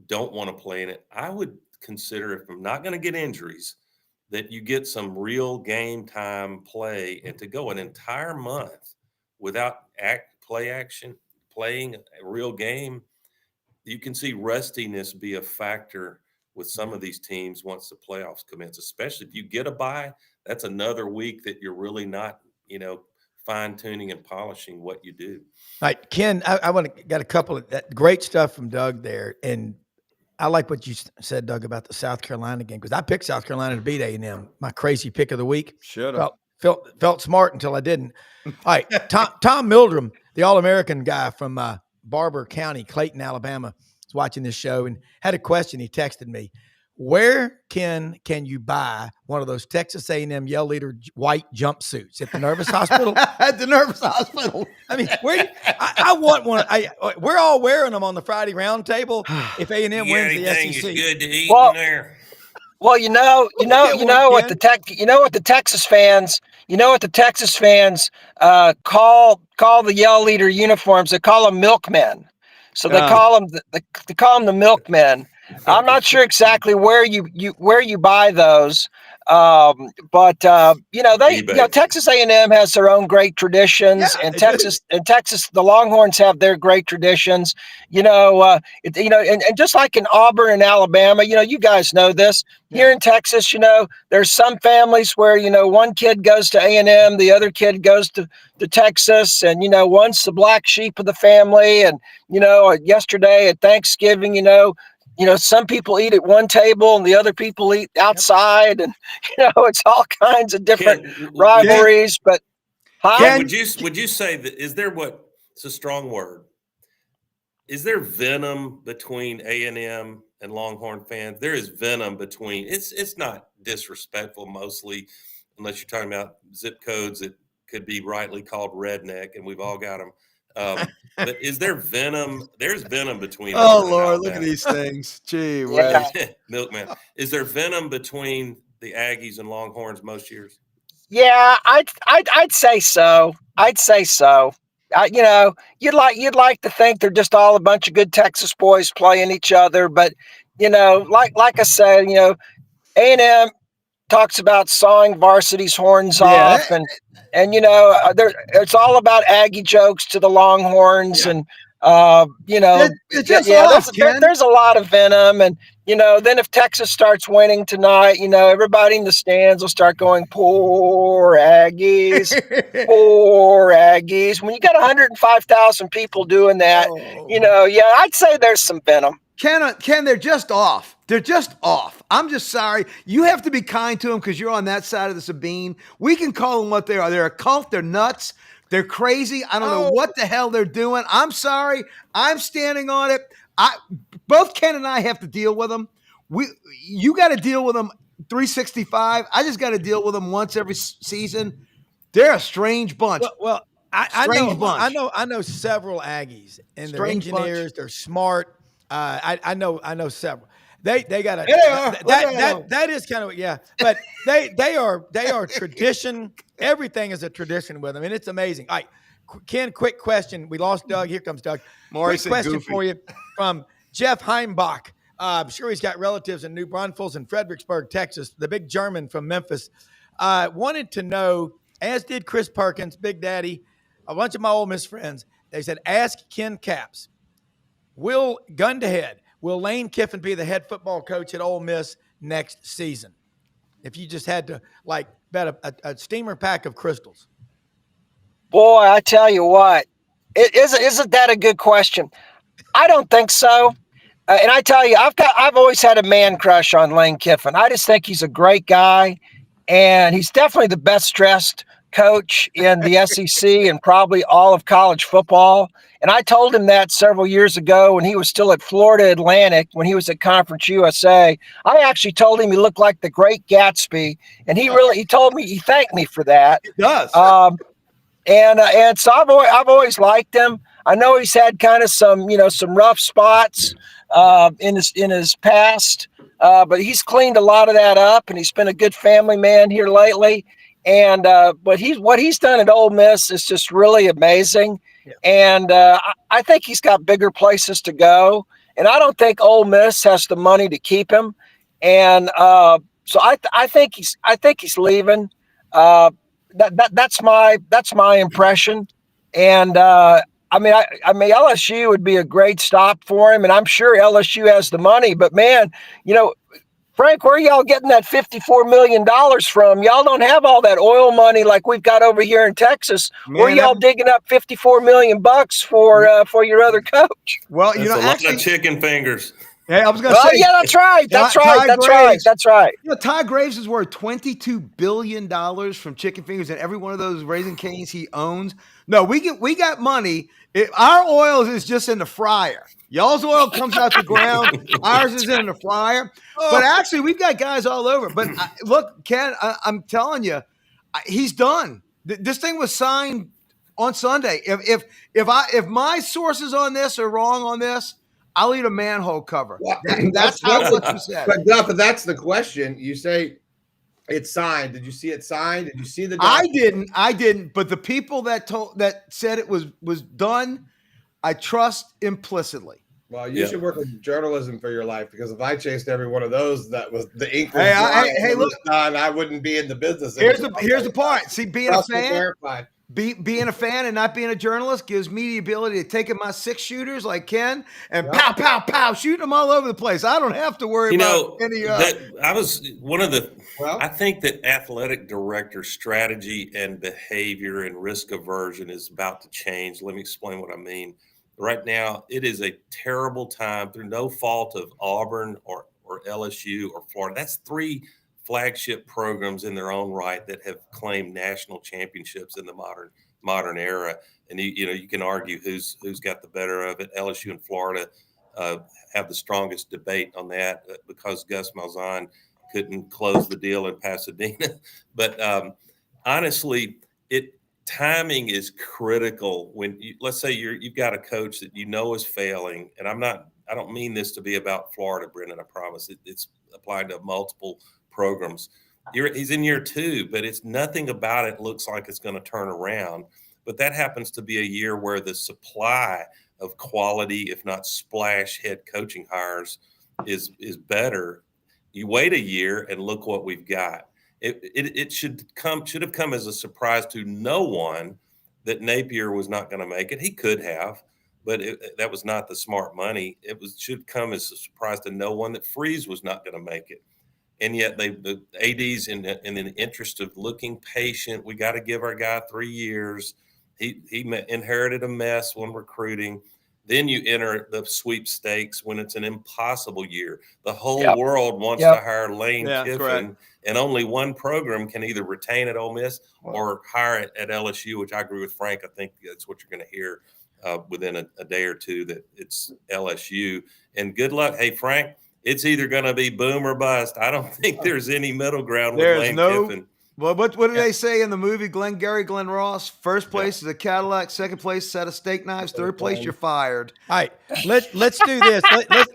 don't want to play in it. I would consider, if I'm not going to get injuries, that you get some real game time play, and to go an entire month without playing a real game, you can see rustiness be a factor with some of these teams once the playoffs commence, especially if you get a bye. That's another week that you're really not, fine tuning and polishing what you do. All right, Ken, I got a couple of that great stuff from Doug there. And I like what you said, Doug, about the South Carolina game, because I picked South Carolina to beat A&M, my crazy pick of the week. Should have. Felt smart until I didn't. All right, Tom Mildrum, the All-American guy from Barber County, Clayton, Alabama, is watching this show and had a question. He texted me, where can you buy one of those Texas A&M Yell Leader white jumpsuits? At the Nervous Hospital? At the Nervous Hospital. I mean, I want one. We're all wearing them on the Friday Roundtable. If A&M wins the SEC, good to eat in there. Well, you know what the Texas fans call the Yell Leader uniforms. They call them milkmen. So they call them the milkmen. I'm not sure exactly where you buy those, but Texas A&M has their own great traditions, and Texas, the Longhorns have their great traditions. And just like in Auburn and Alabama, you guys know this. Here in Texas, there's some families where one kid goes to A&M, the other kid goes to Texas, and one's the black sheep of the family. And yesterday at Thanksgiving, some people eat at one table and the other people eat outside, and it's all kinds of different rivalries. But would you say that it's a strong word? Is there venom between A&M and Longhorn fans? There is venom between. It's not disrespectful mostly, unless you're talking about zip codes that could be rightly called redneck, and we've all got them. But is there venom? There's venom between. Oh Lord, look at these things. Gee, Milkman. Is there venom between the Aggies and Longhorns most years? Yeah, I'd say so. You'd like to think they're just all a bunch of good Texas boys playing each other, but like I said, A&M talks about sawing varsity's horns off, and it's all about Aggie jokes to the Longhorns, and there's a lot of venom, and then if Texas starts winning tonight, everybody in the stands will start going, poor Aggies, poor Aggies. When you got 105,000 people doing that, I'd say there's some venom. Ken, they're just off. They're just off. I'm just sorry. You have to be kind to them because you're on that side of the Sabine. We can call them what they are. They're a cult. They're nuts. They're crazy. I don't know what the hell they're doing. I'm sorry. I'm standing on it. Both Ken and I have to deal with them. You got to deal with them 365. I just got to deal with them once every season. They're a strange bunch. Well, I know several Aggies, and they're engineers. They're smart. I know several. They got that is kind of but they are tradition. Everything is a tradition with them, and it's amazing. All right, Ken, quick question. We lost Doug. Here comes Doug. Quick question for you from Jeff Heimbach. I'm sure he's got relatives in New Braunfels and Fredericksburg, Texas. The big German from Memphis wanted to know, as did Chris Perkins, Big Daddy, a bunch of my Ole Miss friends. They said, ask Ken Capps. Gun to head, will Lane Kiffin be the head football coach at Ole Miss next season? If you just had to bet a steamer pack of crystals. Boy, I tell you what, isn't that a good question? I don't think so. And I tell you, I've always had a man crush on Lane Kiffin. I just think he's a great guy, and he's definitely the best dressed coach in the SEC and probably all of college football. And I told him that several years ago when he was still at Florida Atlantic, when he was at Conference USA. I actually told him he looked like the Great Gatsby, and he told me, he thanked me for that. He does. And so I've always liked him. I know he's had kind of some rough spots in his past, but he's cleaned a lot of that up, and he's been a good family man here lately. And but what he's done at Ole Miss is just really amazing. Yeah. And I think he's got bigger places to go. And I don't think Ole Miss has the money to keep him. And so I think he's leaving. That's my impression. And I mean LSU would be a great stop for him, and I'm sure LSU has the money. But man, Frank, where are y'all getting that $54 million from? Y'all don't have all that oil money like we've got over here in Texas. Man, where are y'all digging up $54 million for your other coach? Well, that's a lot of chicken fingers. Hey, I was going to say. Yeah, that's right. That's right. Ty Graves is worth $22 billion from chicken fingers, and every one of those Raising Cane's he owns. No, we got money. Our oil is just in the fryer. Y'all's oil comes out the ground. Ours is in the fryer. But actually, we've got guys all over. But look, Ken, I'm telling you, he's done. This thing was signed on Sunday. If my sources on this are wrong on this, I'll eat a manhole cover. Well, that's what you said. But that's the question. You say it's signed. Did you see it signed? Did you see the document? I didn't. But the people that said it was done, I trust implicitly. Well, you should work with journalism for your life, because if I chased every one of those, that was the ink. Hey, look, done, I wouldn't be in the business. Here's the part. See, being a fan. Being a fan and not being a journalist gives me the ability to take in my 6-shooters like Ken and pow, pow, pow, shoot them all over the place. I don't have to worry about any. I think that athletic director strategy and behavior and risk aversion is about to change. Let me explain what I mean. Right now, it is a terrible time through no fault of Auburn or LSU or Florida. That's 3 flagship programs in their own right that have claimed national championships in the modern era. And you can argue who's got the better of it. LSU and Florida have the strongest debate on that because Gus Malzahn couldn't close the deal in Pasadena. But honestly, timing is critical when let's say you've got a coach that is failing. And I don't mean this to be about Florida, Brenden, I promise. It's applied to multiple programs. He's in year 2, but it's nothing about it looks like it's going to turn around. But that happens to be a year where the supply of quality, if not splash head coaching hires, is better. You wait a year and look what we've got. It should have come as a surprise to no one that Napier was not going to make it. He could have, but that was not the smart money. Should come as a surprise to no one that Freeze was not going to make it. And yet the ADs in the interest of looking patient, we got to give our guy 3 years. He inherited a mess when recruiting. Then you enter the sweepstakes when it's an impossible year. The whole world wants to hire Lane Kiffin, and only one program can either retain at Ole Miss or hire it at LSU, which I agree with Frank. I think that's what you're going to hear within a day or two, that it's LSU. And good luck. Hey, Frank, it's either going to be boom or bust. I don't think there's any middle ground with Lane Kiffin. Well, what do they say in the movie Glenn Ross? First place is a Cadillac, second place set of steak knives, third place you're fired. All right, let's do this.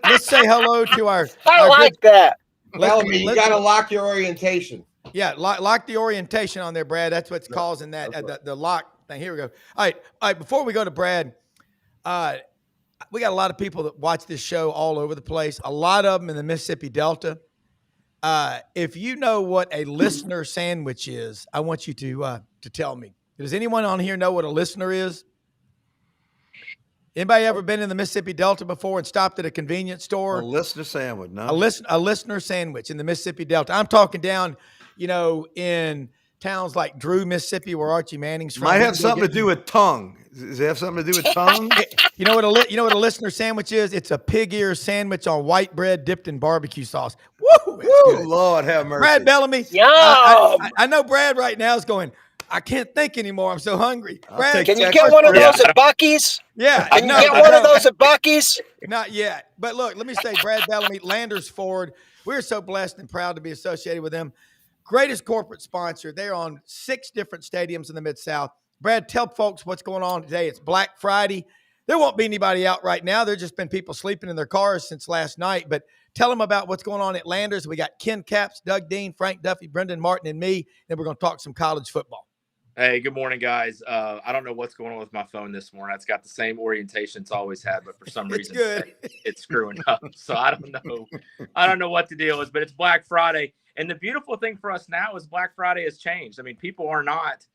Let's say hello to our. I like that. Bellamy, you got to lock your orientation. Yeah, lock the orientation on there, Brad. That's what's causing that the lock thing. Here we go. All right. Before we go to Brad, we got a lot of people that watch this show all over the place. A lot of them in the Mississippi Delta. If you know what a listener sandwich is, I want you to tell me. Does anyone on here know what a listener is? Anybody ever been in the Mississippi Delta before and stopped at a convenience store? A listener sandwich, no. A listener sandwich in the Mississippi Delta. I'm talking down, in towns like Drew, Mississippi, where Archie Manning's from. Might have something to do with tongue. Does it have something to do with tongue? You know what a listener sandwich is? It's a pig ear sandwich on white bread dipped in barbecue sauce. Woo! Lord have mercy. Brad Bellamy. I know Brad right now is going, I can't think anymore. I'm so hungry. Brad, can you get one of those at Buc-ee's? Yeah. Can you get one of those at Buc-ee's? Not yet. But look, let me say, Brad Bellamy, Landers Ford, we're so blessed and proud to be associated with them. Greatest corporate sponsor. They're on 6 different stadiums in the Mid-South. Brad, tell folks what's going on today. It's Black Friday. There won't be anybody out right now. There's just been people sleeping in their cars since last night. But tell them about what's going on at Landers. We got Ken Capps, Doug Dean, Frank Duffy, Brenden Martin, and me. Then we're going to talk some college football. Hey, good morning, guys. I don't know what's going on with my phone this morning. It's got the same orientation it's always had, but for some reason it's screwing up. So I don't know what the deal is, but it's Black Friday. And the beautiful thing for us now is Black Friday has changed. I mean, people are not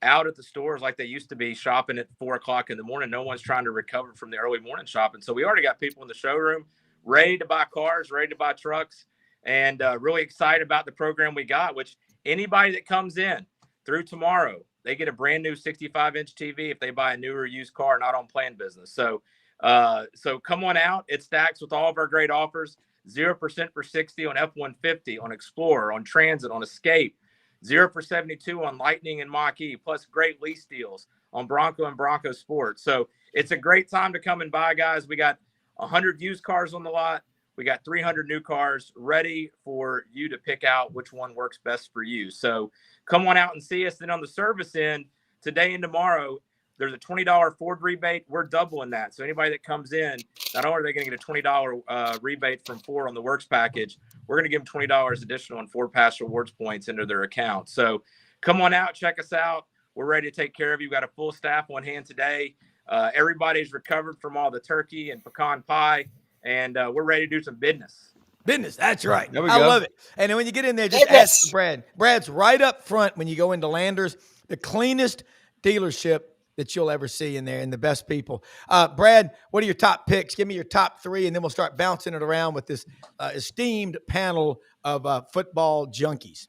out at the stores like they used to be shopping at 4:00 in the morning. No one's trying to recover from the early morning shopping. So we already got people in the showroom ready to buy cars, ready to buy trucks, and really excited about the program we got, which anybody that comes in through tomorrow, they get a brand new 65-inch TV if they buy a new or used car, not on plan business. So come on out. It stacks with all of our great offers. 0% for 60 on F-150, on Explorer, on Transit, on Escape. 0 for 72 on Lightning and Mach-E, plus great lease deals on Bronco and Bronco Sports. So it's a great time to come and buy, guys. We got 100 used cars on the lot. We got 300 new cars ready for you to pick out which one works best for you. So come on out and see us. Then on the service end, today and tomorrow, there's a $20 Ford rebate. We're doubling that. So anybody that comes in, not only are they going to get a $20 rebate from Ford on the Works package, we're going to give them $20 additional on Ford Pass Rewards points into their account. So come on out, check us out. We're ready to take care of you. We've got a full staff on hand today. Everybody's recovered from all the turkey and pecan pie, and we're ready to do some business. Business, that's right. There we I go. love it. And then when you get in there, just ask for Brad. Brad's right up front when you go into Landers, the cleanest dealership that you'll ever see in there, and the best people. Brad, what are your top picks? Give me your top three, and then we'll start bouncing it around with this esteemed panel of football junkies.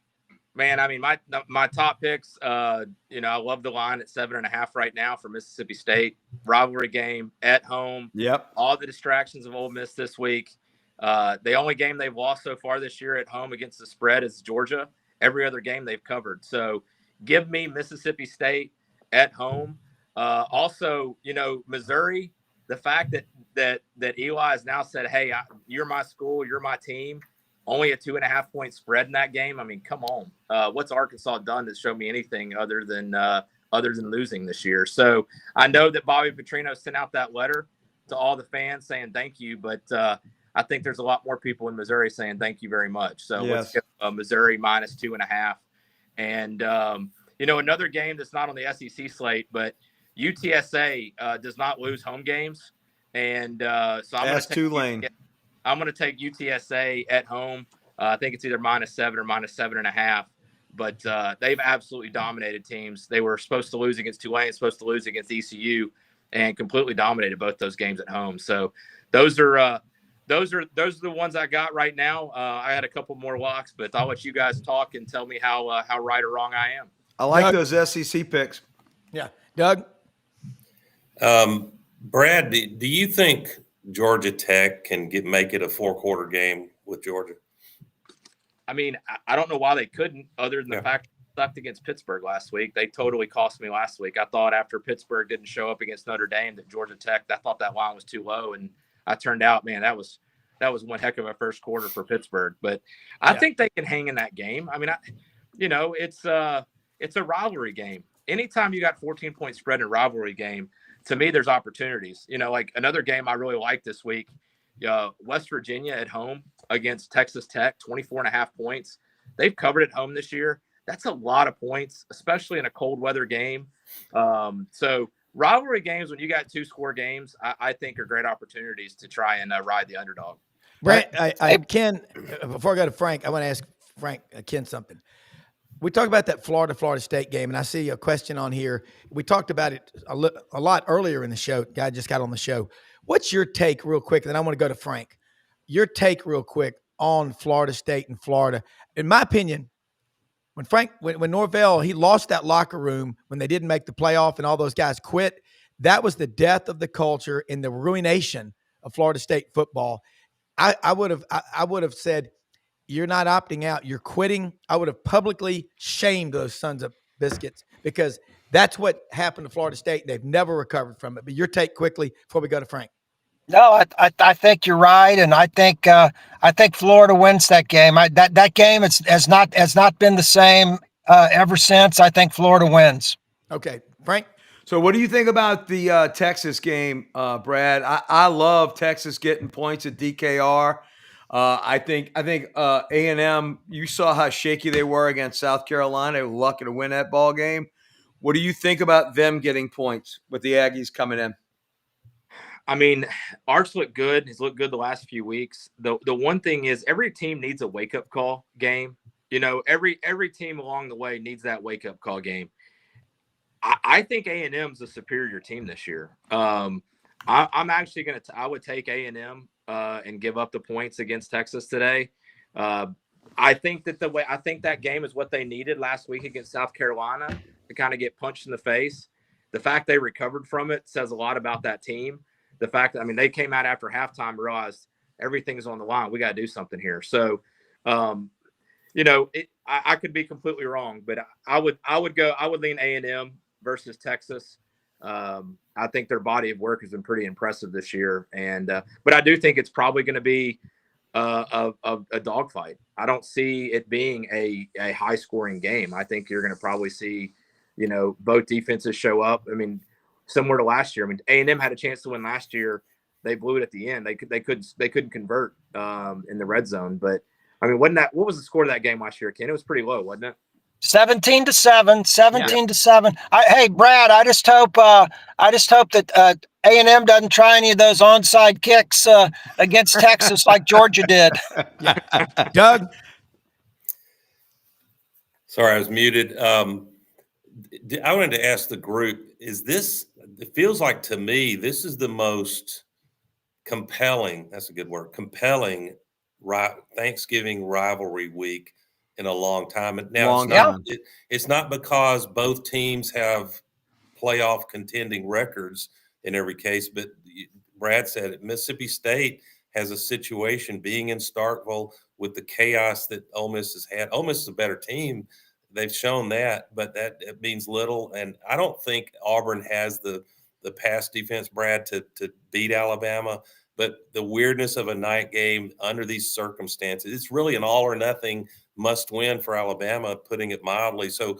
Man, I mean, my top picks, I love the line at 7.5 right now for Mississippi State. Rivalry game at home. Yep. All the distractions of Ole Miss this week. The only game they've lost so far this year at home against the spread is Georgia. Every other game they've covered. So give me Mississippi State at home. Also, Missouri, the fact that Eli has now said, hey, you're my school, you're my team, only a 2.5-point spread in that game. I mean, come on. What's Arkansas done to show me anything other than losing this year? So I know that Bobby Petrino sent out that letter to all the fans saying thank you, but I think there's a lot more people in Missouri saying thank you very much. So Let's go Missouri minus 2.5. And, another game that's not on the SEC slate, but UTSA does not lose home games. And so I'm going to take UTSA at home. I think it's either -7 or -7.5. But they've absolutely dominated teams. They were supposed to lose against Tulane, supposed to lose against ECU, and completely dominated both those games at home. So those are the ones I got right now. I had a couple more locks, but I'll let you guys talk and tell me how right or wrong I am. I like those SEC picks. Yeah. Doug? Brad, do you think Georgia Tech can make it a 4-quarter game with Georgia? I mean, I don't know why they couldn't, other than the fact they sucked against Pittsburgh last week. They totally cost me last week. I thought after Pittsburgh didn't show up against Notre Dame that Georgia Tech, I thought that line was too low, and I turned out, man, that was one heck of a first quarter for Pittsburgh. But I think they can hang in that game. I mean, it's a rivalry game. Anytime you got 14-point spread in a rivalry game, to me, there's opportunities. Like another game I really like this week, West Virginia at home against Texas Tech, 24.5 points. They've covered at home this year. That's a lot of points, especially in a cold weather game. So rivalry games, when you got 2-score games, I think are great opportunities to try and ride the underdog. Brent, Ken, before I go to Frank, I want to ask Ken something. We talked about that Florida State game, and I see a question on here. We talked about it a lot earlier in the show. Guy just got on the show. What's your take real quick? And then I want to go to Frank. Your take real quick on Florida State and Florida. In my opinion, when Norvell, he lost that locker room when they didn't make the playoff and all those guys quit, that was the death of the culture and the ruination of Florida State football. I would have said, you're not opting out, you're quitting. I would have publicly shamed those sons of biscuits, because that's what happened to Florida State. They've never recovered from it. But your take quickly before we go to Frank. No, I think you're right, and I think Florida wins that game. That game has not been the same ever since. I think Florida wins. Okay, Frank. So what do you think about the Texas game, Brad? I love Texas getting points at DKR. I think A&M, you saw how shaky they were against South Carolina. They were lucky to win that ball game. What do you think about them getting points with the Aggies coming in? I mean, Arch looked good. He's looked good the last few weeks. The one thing is every team needs a wake-up call game. You know, every team along the way needs that wake-up call game. I think A&M's a superior team this year. I'm actually going to – I would take A&M and give up the points against Texas today. I think that game is what they needed last week against South Carolina to kind of get punched in the face. The fact they recovered from it says a lot about that team. The fact that, I mean, they came out after halftime, realized everything's on the line. We got to do something here. So, you know, I could be completely wrong, but I would lean A&M versus Texas. I think their body of work has been pretty impressive this year. But I do think it's probably going to be a dogfight. I don't see it being a high scoring game. I think you're going to probably see, you know, both defenses show up. I mean, similar to last year. I mean, A&M had a chance to win last year. They blew it at the end. They couldn't convert in the red zone. But I mean, what was the score of that game last year, Ken? It was pretty low, wasn't it? 17-7. Hey, Brad, I just hope that A&M doesn't try any of those onside kicks against Texas like Georgia did. Yeah. Doug? Sorry, I was muted. I wanted to ask the group, it feels like to me, this is the most compelling, that's a good word, compelling Thanksgiving rivalry week in a long time. And now it's not because both teams have playoff contending records in every case, but Brad said it. Mississippi State has a situation being in Starkville with the chaos that Ole Miss has had. Ole Miss is a better team. They've shown that, but it means little. And I don't think Auburn has the pass defense, Brad, to beat Alabama. But the weirdness of a night game under these circumstances, it's really an all or nothing must win for Alabama, putting it mildly. So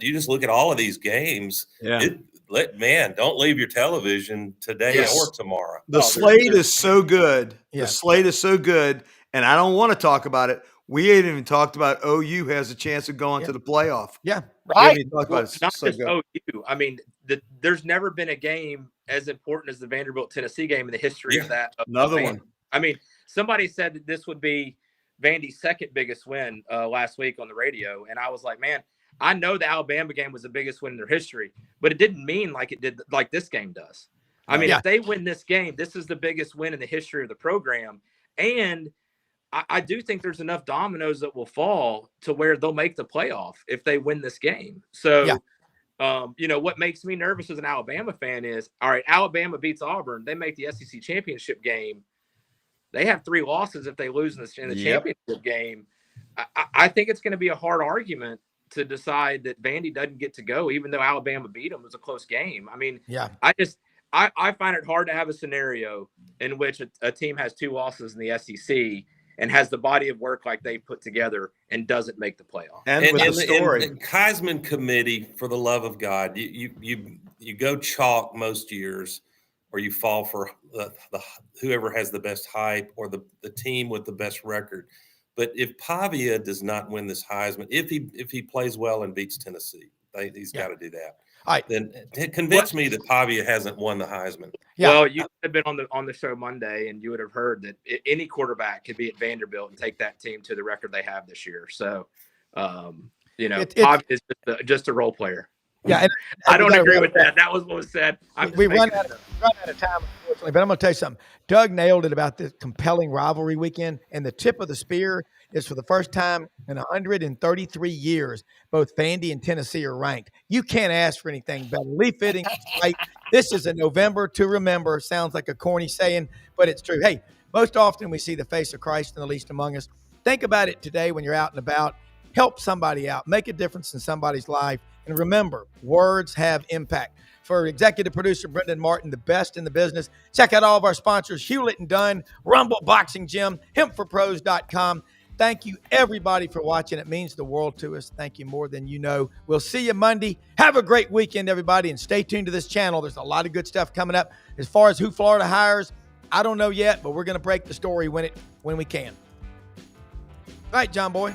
you just look at all of these games. Yeah. Don't leave your television today or tomorrow. The slate is so good. Yeah. The slate is so good. And I don't want to talk about it. We ain't even talked about OU has a chance of going to the playoff. Yeah. Right. Not just OU. I mean, there's never been a game as important as the Vanderbilt-Tennessee game in the history of that. Another one. I mean, somebody said that this would be Vandy's second biggest win last week on the radio. And I was like, man, I know the Alabama game was the biggest win in their history, but it didn't mean like it did, like this game does. I mean, if they win this game, this is the biggest win in the history of the program. And I do think there's enough dominoes that will fall to where they'll make the playoff if they win this game. So, you know, what makes me nervous as an Alabama fan is, all right, Alabama beats Auburn. They make the SEC championship game. They have 3 losses if they lose in the championship game. I think it's going to be a hard argument to decide that Vandy doesn't get to go, even though Alabama beat them. It was a close game. I mean, I find it hard to have a scenario in which a team has 2 losses in the SEC and has the body of work like they put together and doesn't make the playoff. And with the story. And Heisman committee, for the love of God, you go chalk most years, or you fall for the whoever has the best hype or the team with the best record. But if Pavia does not win this Heisman, if he plays well and beats Tennessee, he's got to do that. Then convince me that Pavia hasn't won the Heisman. Yeah. Well, you have been on the show Monday, and you would have heard that any quarterback could be at Vanderbilt and take that team to the record they have this year. So, you know, Pavia is just a role player. Yeah, and I don't agree with that. That was what was said. We run out of time, unfortunately, but I'm going to tell you something. Doug nailed it about this compelling rivalry weekend, and the tip of the spear is for the first time in 133 years, both Vandy and Tennessee are ranked. You can't ask for anything better. Lee Fitting, right? This is a November to remember. Sounds like a corny saying, but it's true. Hey, most often we see the face of Christ in the least among us. Think about it today when you're out and about. Help somebody out. Make a difference in somebody's life. And remember, words have impact. For executive producer Brenden Martin, the best in the business, check out all of our sponsors, Hewlett & Dunn, Rumble Boxing Gym, hempforpros.com. Thank you, everybody, for watching. It means the world to us. Thank you more than you know. We'll see you Monday. Have a great weekend, everybody, and stay tuned to this channel. There's a lot of good stuff coming up. As far as who Florida hires, I don't know yet, but we're going to break the story when we can. All right, John Boy.